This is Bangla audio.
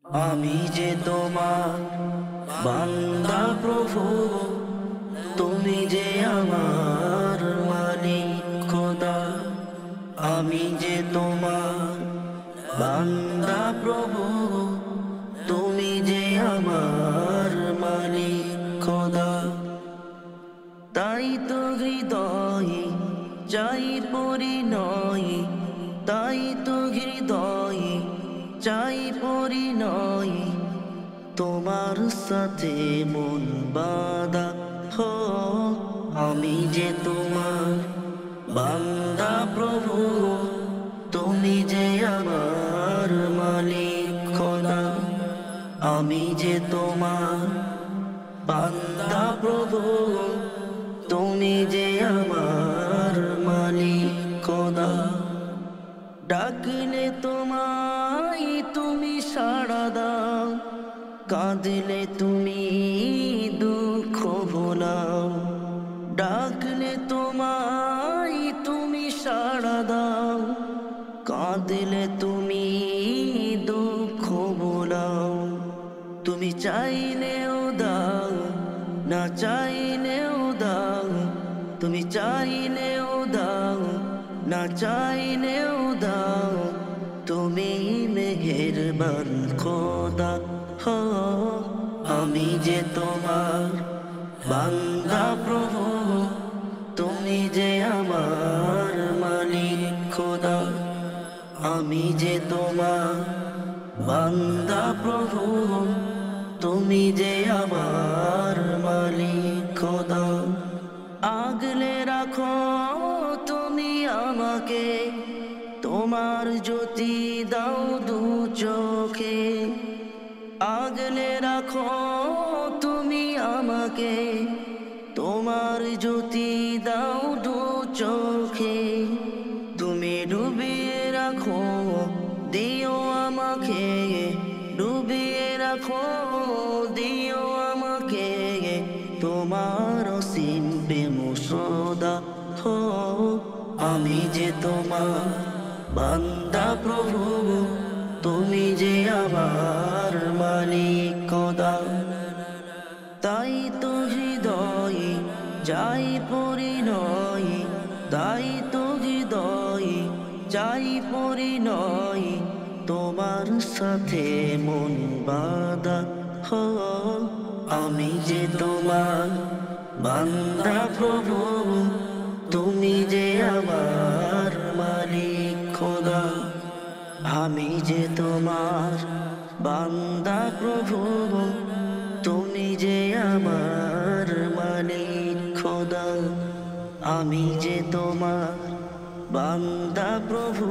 আমি যে তোমার বান্দা প্রভু, তুমি যে আমার মালিক খোদা। আমি যে তোমার বান্দা প্রভু, তুমি যে আমার মালিক খোদা। তাই তো হৃদয়ে চাই পরিণয়, তাই তো হৃদয়ে চাই পরিণয়, তোমার সাথে মন বাঁধা হো। আমি যে তোমার বান্দা প্রভু, তুমি যে আমার মালিক খোদা। আমি যে তোমার বান্দা প্রভু, তুমি যে আমার মালিক খোদা। ডাকলে তোমায় তুমি সাড়া দাও, কাঁদলে তুমি দুঃখ ভোলাও। ডাকলে তোমায় তুমি সাড়া দাও, কাঁদলে তুমি দুঃখ ভোলাও। তুমি চাইলেও দাও, না চাইলেও দাও, তুমি চাইলেও দাও, না চাইলেও দাও। তুমি মেহেরবান খোদা হো। আমি যে তোমার বান্দা প্রভু, তুমি যে আমার মালিক খোদা। আমি যে তোমার বান্দা প্রভু, তুমি যে আমার মালিক খোদা। আগলে রাখো তুমি আমাকে, তোমার জ্যোতি দাও দু চোখে। আগলে রাখো তুমি আমাকে, তোমার জ্যোতি দাও দু চোখে। তুমি ডুবিয়ে রাখো, দিও আমাকে, ডুবিয়ে রাখো, দিও আমাকে, তোমার অসীম প্রেম সদা হো। আমি যে তোমার বান্দা প্রভু, তুমি যে আমার মালিক খোদা। তাই তো হৃদয়ে যাই পরিণয়, তাই তো হৃদয়ে যাই পরিণয়, তোমার সাথে মন বাঁধা হো। আমি যে তোমার বান্দা প্রভু, তুমি যে আমার মালিক খোদা। আমি যে তোমার বান্দা প্রভু, তুমি যে আমার মালিক খোদা। আমি যে তোমার বান্দা প্রভু।